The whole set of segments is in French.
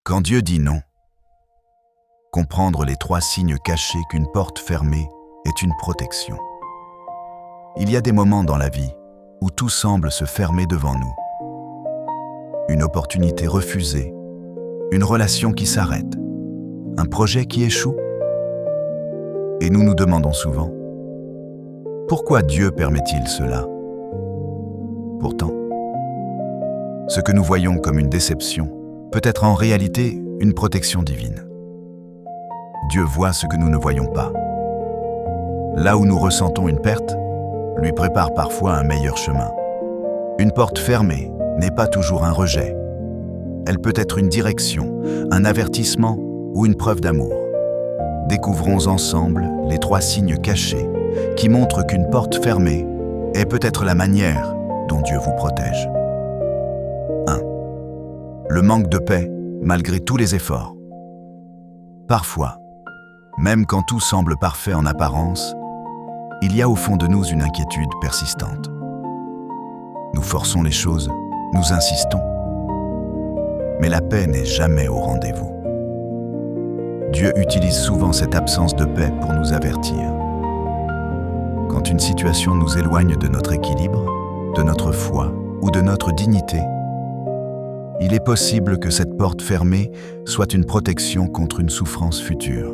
Quand Dieu dit non, comprendre les 3 signes cachés qu'une porte fermée est une protection. Il y a des moments dans la vie où tout semble se fermer devant nous. Une opportunité refusée, une relation qui s'arrête, un projet qui échoue. Et nous nous demandons souvent, pourquoi Dieu permet-il cela? Pourtant, ce que nous voyons comme une déception peut être en réalité une protection divine. Dieu voit ce que nous ne voyons pas. Là où nous ressentons une perte, lui prépare parfois un meilleur chemin. Une porte fermée n'est pas toujours un rejet. Elle peut être une direction, un avertissement ou une preuve d'amour. Découvrons ensemble les 3 signes cachés qui montrent qu'une porte fermée est peut-être la manière dont Dieu vous protège. 1. Le manque de paix malgré tous les efforts. Parfois, même quand tout semble parfait en apparence, il y a au fond de nous une inquiétude persistante. Nous forçons les choses, nous insistons, mais la paix n'est jamais au rendez-vous. Dieu utilise souvent cette absence de paix pour nous avertir. Quand une situation nous éloigne de notre équilibre, de notre foi ou de notre dignité, il est possible que cette porte fermée soit une protection contre une souffrance future.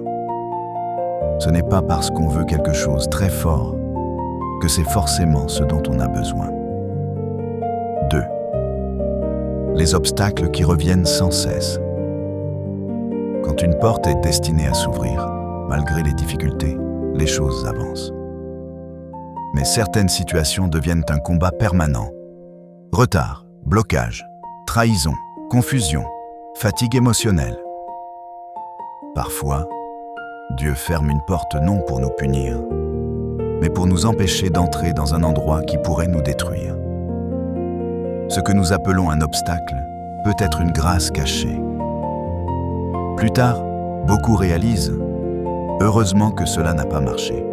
Ce n'est pas parce qu'on veut quelque chose très fort que c'est forcément ce dont on a besoin. 2. Les obstacles qui reviennent sans cesse. Quand une porte est destinée à s'ouvrir, malgré les difficultés, les choses avancent. Mais certaines situations deviennent un combat permanent. Retard, blocage, trahison, confusion, fatigue émotionnelle. Parfois, Dieu ferme une porte non pour nous punir, mais pour nous empêcher d'entrer dans un endroit qui pourrait nous détruire. Ce que nous appelons un obstacle peut être une grâce cachée. Plus tard, beaucoup réalisent « Heureusement que cela n'a pas marché ».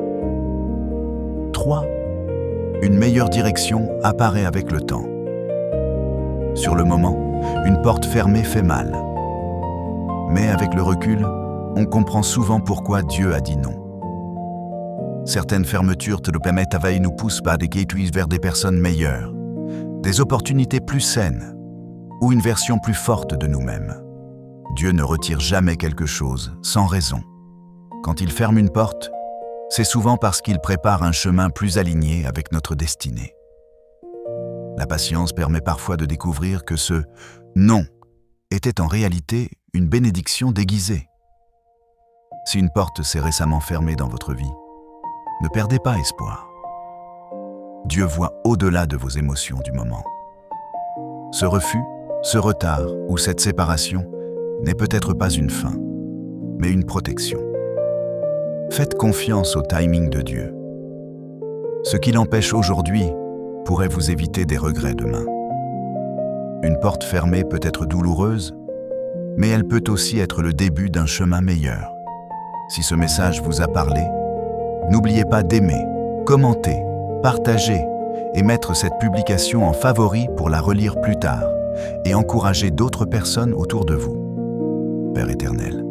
3. Une meilleure direction apparaît avec le temps. Sur le moment, une porte fermée fait mal. Mais avec le recul, on comprend souvent pourquoi Dieu a dit non. Certaines fermetures nous poussent par des gateways vers des personnes meilleures, des opportunités plus saines ou une version plus forte de nous-mêmes. Dieu ne retire jamais quelque chose sans raison. Quand il ferme une porte, c'est souvent parce qu'il prépare un chemin plus aligné avec notre destinée. La patience permet parfois de découvrir que ce « non » était en réalité une bénédiction déguisée. Si une porte s'est récemment fermée dans votre vie, ne perdez pas espoir. Dieu voit au-delà de vos émotions du moment. Ce refus, ce retard ou cette séparation n'est peut-être pas une fin, mais une protection. Faites confiance au timing de Dieu. Ce qui l'empêche aujourd'hui pourrait vous éviter des regrets demain. Une porte fermée peut être douloureuse, mais elle peut aussi être le début d'un chemin meilleur. Si ce message vous a parlé, n'oubliez pas d'aimer, commenter, partager et mettre cette publication en favori pour la relire plus tard et encourager d'autres personnes autour de vous. Père éternel,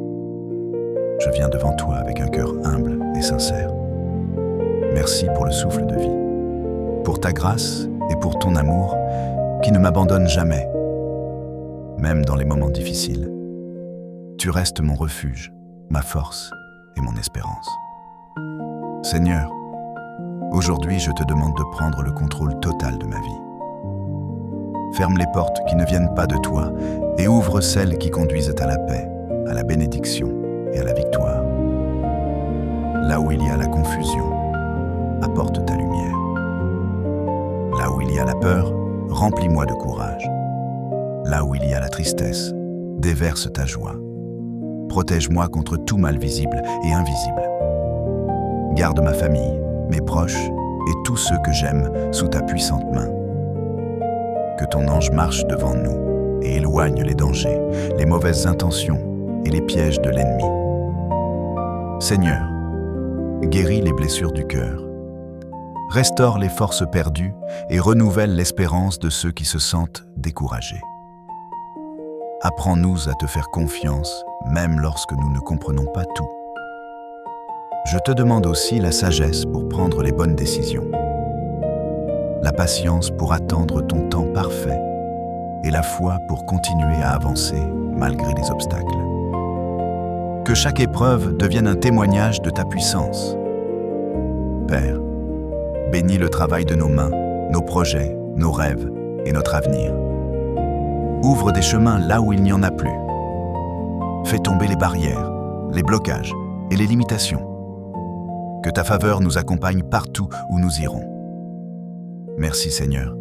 je viens devant toi avec un cœur humble et sincère. Merci pour le souffle de vie, pour ta grâce et pour ton amour qui ne m'abandonne jamais. Même dans les moments difficiles, tu restes mon refuge, ma force et mon espérance. Seigneur, aujourd'hui je te demande de prendre le contrôle total de ma vie. Ferme les portes qui ne viennent pas de toi et ouvre celles qui conduisent à la paix, à la bénédiction et à la victoire. Là où il y a la confusion, apporte ta lumière. Là où il y a la peur, remplis-moi de courage. Là où il y a la tristesse, déverse ta joie. Protège-moi contre tout mal visible et invisible. Garde ma famille, mes proches et tous ceux que j'aime sous ta puissante main. Que ton ange marche devant nous et éloigne les dangers, les mauvaises intentions et les pièges de l'ennemi. Seigneur, guéris les blessures du cœur. Restaure les forces perdues et renouvelle l'espérance de ceux qui se sentent découragés. Apprends-nous à te faire confiance, même lorsque nous ne comprenons pas tout. Je te demande aussi la sagesse pour prendre les bonnes décisions, la patience pour attendre ton temps parfait et la foi pour continuer à avancer malgré les obstacles. Que chaque épreuve devienne un témoignage de ta puissance. Père, bénis le travail de nos mains, nos projets, nos rêves et notre avenir. Ouvre des chemins là où il n'y en a plus. Fais tomber les barrières, les blocages et les limitations. Que ta faveur nous accompagne partout où nous irons. Merci Seigneur,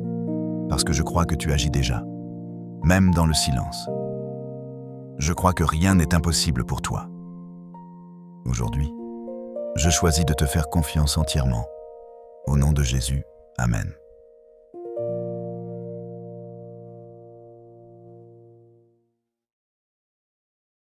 parce que je crois que tu agis déjà, même dans le silence. Je crois que rien n'est impossible pour toi. Aujourd'hui, je choisis de te faire confiance entièrement. Au nom de Jésus, Amen.